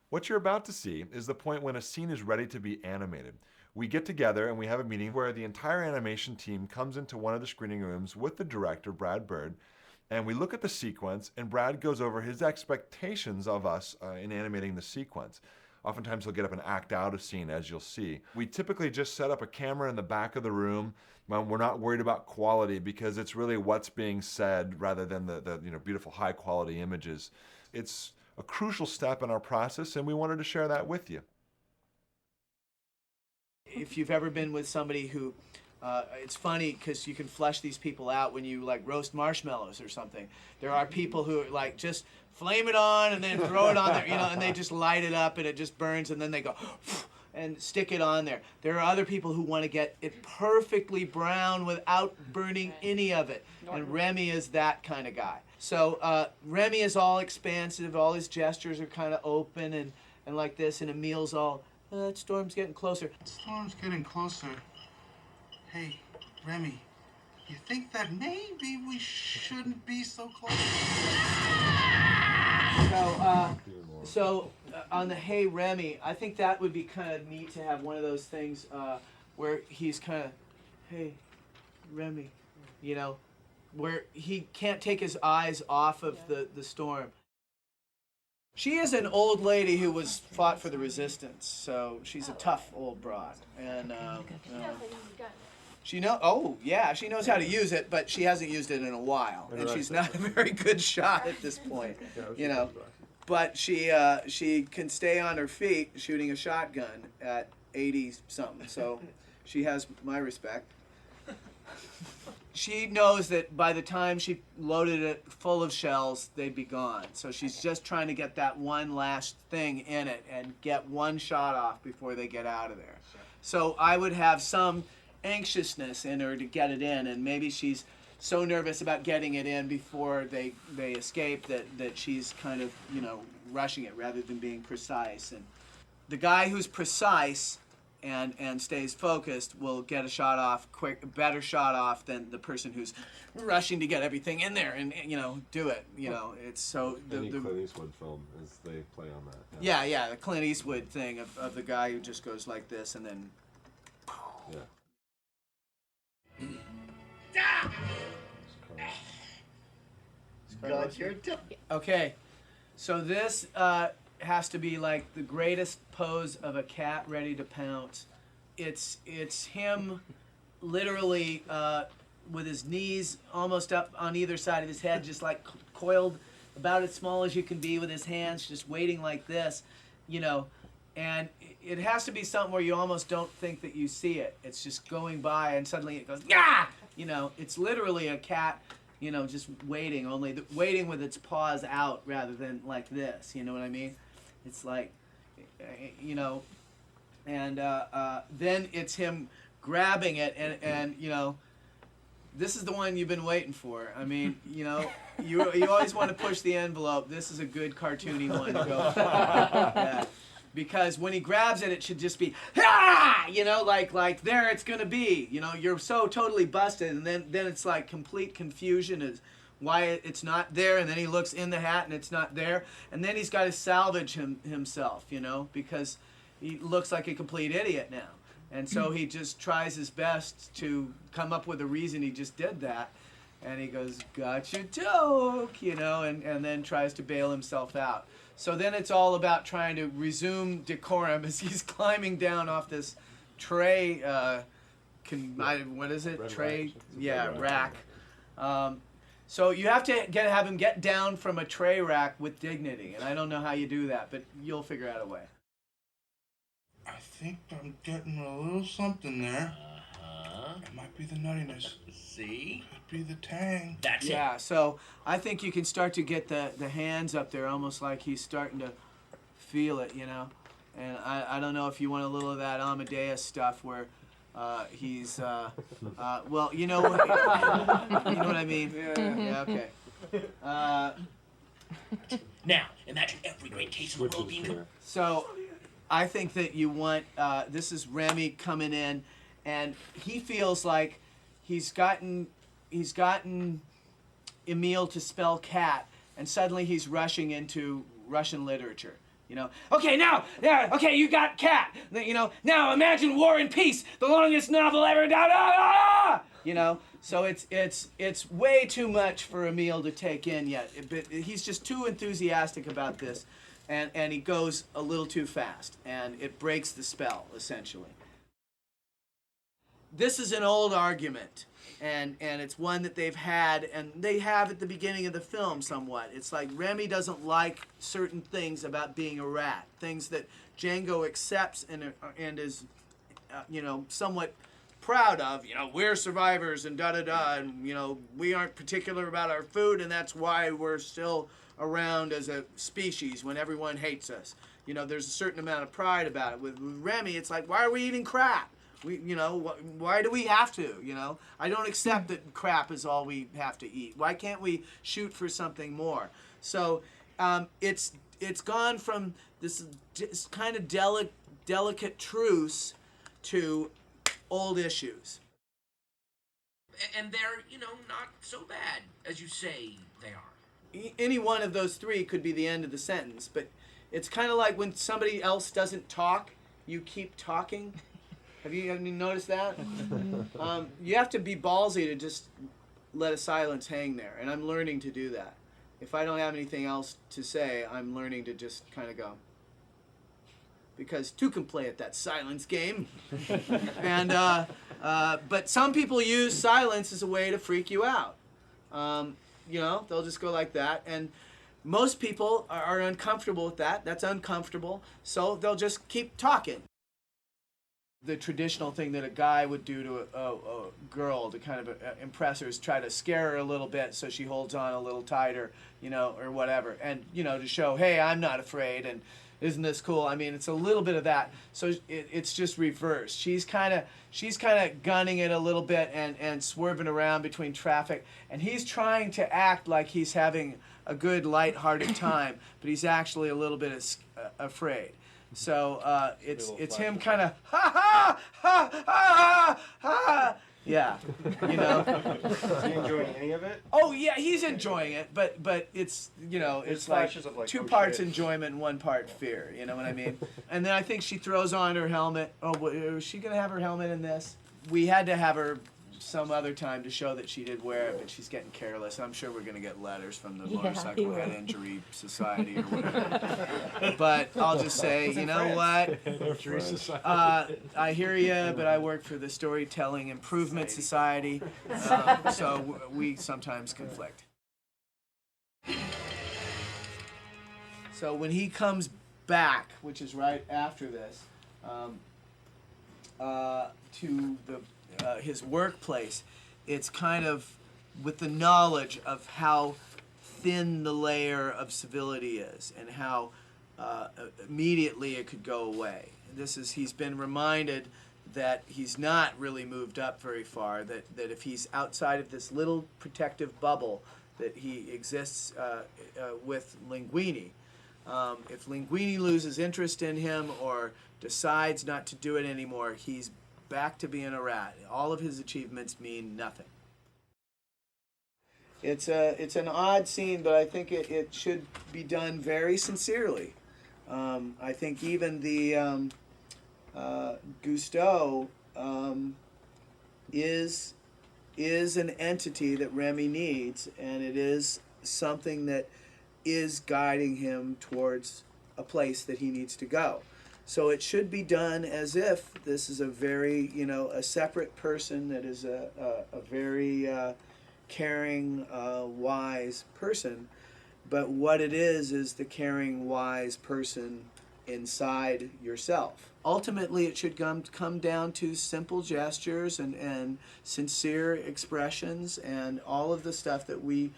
What you're about to see is the point when a scene is ready to be animated. We get together and we have a meeting where the entire animation team comes into one of the screening rooms with the director, Brad Bird, and we look at the sequence, and Brad goes over his expectations of us in animating the sequence. Oftentimes he'll get up and act out a scene, as you'll see. We typically just set up a camera in the back of the room. We're not worried about quality because it's really what's being said rather than the beautiful high quality images. It's a crucial step in our process, and we wanted to share that with you. If you've ever been with somebody who, it's funny because you can flesh these people out when you like roast marshmallows or something. There are people who like just flame it on and then throw it on there, and they just light it up and it just burns, and then they go and stick it on there. There are other people who want to get it perfectly brown without burning any of it, and Remy is that kind of guy. So Remy is all expansive, all his gestures are kind of open and like this, and Emile's all, that storm's getting closer. Storm's getting closer. Hey, Remy, you think that maybe we shouldn't be so close? So on the Hey Remy, I think that would be kind of neat to have one of those things where he's kind of, hey, Remy, where he can't take his eyes off of the storm. She is an old lady who was fought for the resistance, so she's a tough old broad, and she knows how to use it, but she hasn't used it in a while, and she's not a very good shot at this point, But she can stay on her feet shooting a shotgun at 80 something, so she has my respect. She knows that by the time she loaded it full of shells, they'd be gone. So she's just trying to get that one last thing in it and get one shot off before they get out of there. So I would have some anxiousness in her to get it in, and maybe she's so nervous about getting it in before they escape that she's kind of, rushing it rather than being precise. And the guy who's precise and stays focused will get a shot off better shot off than the person who's rushing to get everything in there and do it. It's so the Clint Eastwood film as they play on that. Yeah, the Clint Eastwood thing of the guy who just goes like this and then. Yeah. Okay, so this has to be like the greatest pose of a cat ready to pounce. It's him literally with his knees almost up on either side of his head, just like coiled about as small as you can be with his hands, just waiting like this, and it has to be something where you almost don't think that you see it. It's just going by and suddenly it goes, yeah! It's literally a cat, just waiting, only waiting with its paws out rather than like this, you know what I mean? It's like, and then it's him grabbing it and this is the one you've been waiting for. I mean, you always want to push the envelope. This is a good cartoony one to go for. Yeah. Because when he grabs it, it should just be, ah! Like there it's gonna be. You're so totally busted, and then it's like complete confusion as why it's not there, and then he looks in the hat and it's not there, and then he's got to salvage himself, because he looks like a complete idiot now, and so he just tries his best to come up with a reason he just did that, and he goes, "Gotcha joke," and then tries to bail himself out. So then it's all about trying to resume decorum as he's climbing down off this tray, what is it? Red Tray? rack. Yeah, Rack. So you have to have him get down from a tray rack with dignity, and I don't know how you do that, but you'll figure out a way. I think I'm getting a little something there. It might be the nuttiness. See? Could be the tang. That's it. Yeah, so I think you can start to get the hands up there almost like he's starting to feel it, And I don't know if you want a little of that Amadeus stuff where he's, well, you know what I mean? Yeah, okay. Now, imagine every great case in the world being... So I think that you want, this is Remy coming in, and he feels like he's gotten Emile to spell cat, and suddenly he's rushing into Russian literature. You know, okay, now, yeah, okay, you got Cat. You know, now imagine War and Peace, the longest novel ever done. You know, so it's way too much for Emile to take in yet. He's just too enthusiastic about this, and he goes a little too fast, and it breaks the spell, essentially. This is an old argument, and it's one that they've had, and they have at the beginning of the film somewhat. It's like Remy doesn't like certain things about being a rat, things that Django accepts and is, you know, somewhat proud of. You know, we're survivors and da-da-da, and, you know, we aren't particular about our food, and that's why we're still around as a species when everyone hates us. You know, there's a certain amount of pride about it. With Remy, it's like, why are we eating crap? You know, why do we have to? You know, I don't accept that crap is all we have to eat. Why can't we shoot for something more? So it's gone from this kind of delicate truce to old issues. And they're, you know, not so bad as you say they are. Any one of those three could be the end of the sentence, but it's kind of like when somebody else doesn't talk, you keep talking. Have you noticed that? You have to be ballsy to just let a silence hang there, and I'm learning to do that. If I don't have anything else to say, I'm learning to just kind of go. Because two can play at that silence game. And but some people use silence as a way to freak you out. You know, they'll just go like that, and most people are uncomfortable with that. That's uncomfortable, so they'll just keep talking. The traditional thing that a guy would do to a girl to kind of impress her is try to scare her a little bit so she holds on a little tighter, you know, or whatever. And, you know, to show, hey, I'm not afraid, and isn't this cool? I mean, it's a little bit of that. So it's just reversed. She's kind of gunning it a little bit and swerving around between traffic. And he's trying to act like he's having a good, lighthearted time, but he's actually a little bit afraid. So it's him kind of ha ha. Yeah, you know. Is he enjoying any of it? Oh yeah, he's enjoying it, but it's, you know, it's like two parts enjoyment and one part fear. You know what I mean? And then I think she throws on her helmet. Oh, is she gonna have her helmet in this? We had to have her some other time to show that she did wear it, but she's getting careless. I'm sure we're going to get letters from the Motorcycle Head Injury Society or whatever. But I'll just say, you know what? I hear you, but I work for the Storytelling Improvement Society, so we sometimes conflict. So when he comes back, which is right after this, to his workplace, it's kind of with the knowledge of how thin the layer of civility is and how immediately it could go away. He's been reminded that he's not really moved up very far, that if he's outside of this little protective bubble that he exists with Linguini, if Linguini loses interest in him or decides not to do it anymore, he's back to being a rat. All of his achievements mean nothing. It's an odd scene, but I think it should be done very sincerely. I think even the Gusteau is an entity that Remy needs, and it is something that is guiding him towards a place that he needs to go. So it should be done as if this is a very, you know, a separate person that is a very caring, wise person. But what it is the caring, wise person inside yourself. Ultimately, it should come down to simple gestures and sincere expressions and all of the stuff that we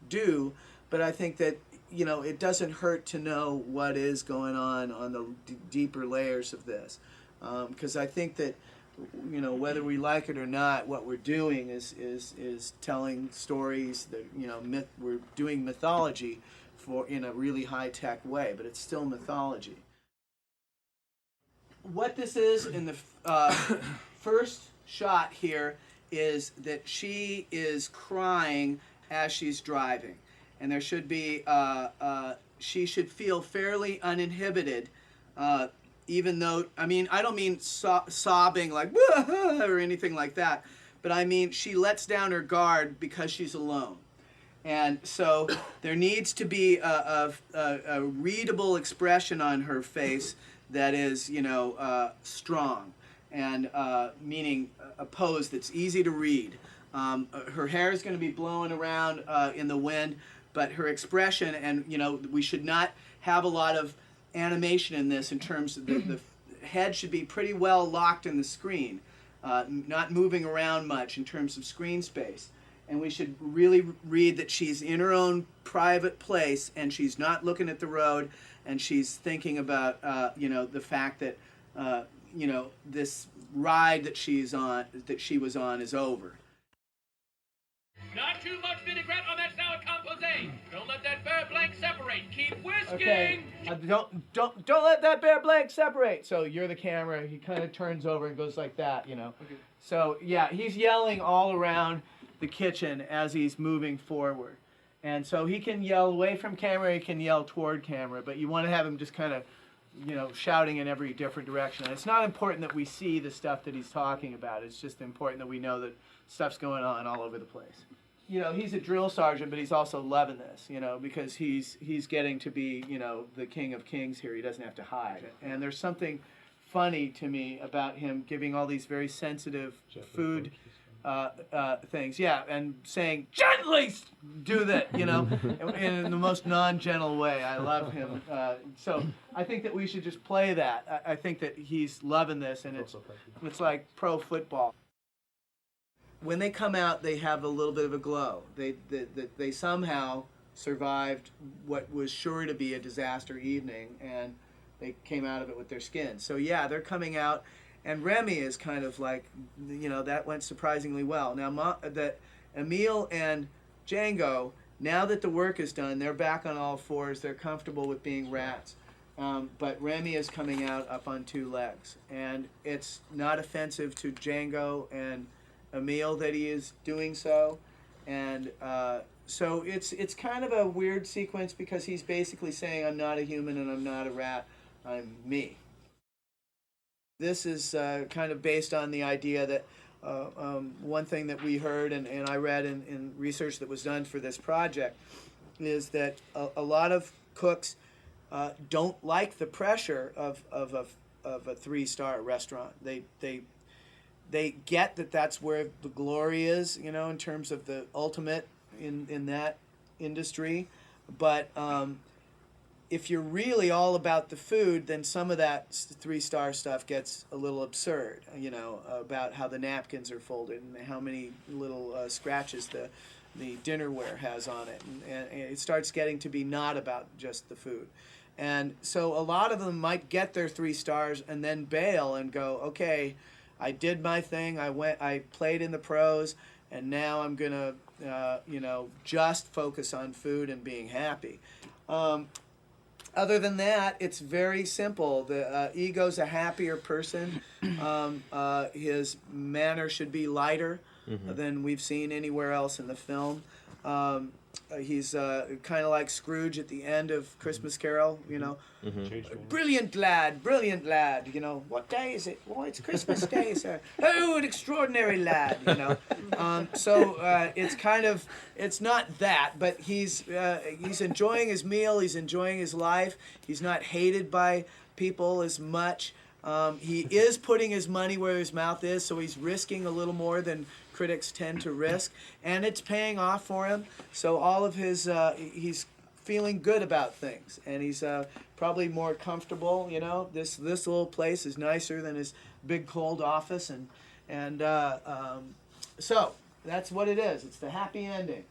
do. But I think that, you know, it doesn't hurt to know what is going on the deeper layers of this, because I think that, you know, whether we like it or not, what we're doing is telling stories that, you know, we're doing mythology in a really high-tech way, but it's still mythology. What this is in the first shot here is that she is crying as she's driving. And there should be she should feel fairly uninhibited, even though, I mean, I don't mean sobbing like or anything like that, but I mean she lets down her guard because she's alone. And so there needs to be a readable expression on her face that is, you know, strong, and meaning a pose that's easy to read. Her hair is going to be blowing around in the wind, but her expression, and you know, we should not have a lot of animation in this in terms of the head should be pretty well locked in the screen, not moving around much in terms of screen space. And we should really read that she's in her own private place and she's not looking at the road, and she's thinking about you know, the fact that you know, this ride that she was on is over. Not too much vinaigrette on that sour composé. Don't let that bear blank separate. Keep whisking. Okay. Don't let that bear blank separate. So you're the camera. He kind of turns over and goes like that, you know. Okay. So yeah, he's yelling all around the kitchen as he's moving forward, and so he can yell away from camera. He can yell toward camera, but you want to have him just kind of, you know, shouting in every different direction. And it's not important that we see the stuff that he's talking about. It's just important that we know that stuff's going on all over the place. You know, he's a drill sergeant, but he's also loving this, you know, because he's getting to be, you know, the king of kings here. He doesn't have to hide. And there's something funny to me about him giving all these very sensitive food things. Yeah, and saying, gently do that, you know, in the most non-gentle way. I love him. So I think that we should just play that. I think that he's loving this, and it's like pro football. When they come out, they have a little bit of a glow. They somehow survived what was sure to be a disaster evening, and they came out of it with their skin. So yeah, they're coming out, and Remy is kind of like, you know, that went surprisingly well. Now that Emile and Django, now that the work is done, they're back on all fours. They're comfortable with being rats. But Remy is coming out up on two legs, and it's not offensive to Django and Emile that he is doing so, and so it's kind of a weird sequence because he's basically saying, I'm not a human and I'm not a rat, I'm me. This is kind of based on the idea that one thing that we heard and I read in research that was done for this project is that a lot of cooks don't like the pressure of a three-star restaurant. They get that that's where the glory is, you know, in terms of the ultimate in that industry. But if you're really all about the food, then some of that three-star stuff gets a little absurd, you know, about how the napkins are folded and how many little scratches the dinnerware has on it. And it starts getting to be not about just the food. And so a lot of them might get their 3 stars and then bail and go, okay, I did my thing. I played in the pros, and now I'm gonna, you know, just focus on food and being happy. Other than that, it's very simple. The Ego's a happier person. His manner should be lighter than we've seen anywhere else in the film. He's kind of like Scrooge at the end of Christmas Carol, you know. Brilliant lad, you know. What day is it? Oh, it's Christmas Day, sir. Oh, an extraordinary lad, you know. So it's kind of, it's not that, but he's enjoying his meal, he's enjoying his life. He's not hated by people as much. He is putting his money where his mouth is, so he's risking a little more than critics tend to risk, and it's paying off for him. So all of his, he's feeling good about things, and he's probably more comfortable. You know, this little place is nicer than his big cold office, and so that's what it is. It's the happy ending.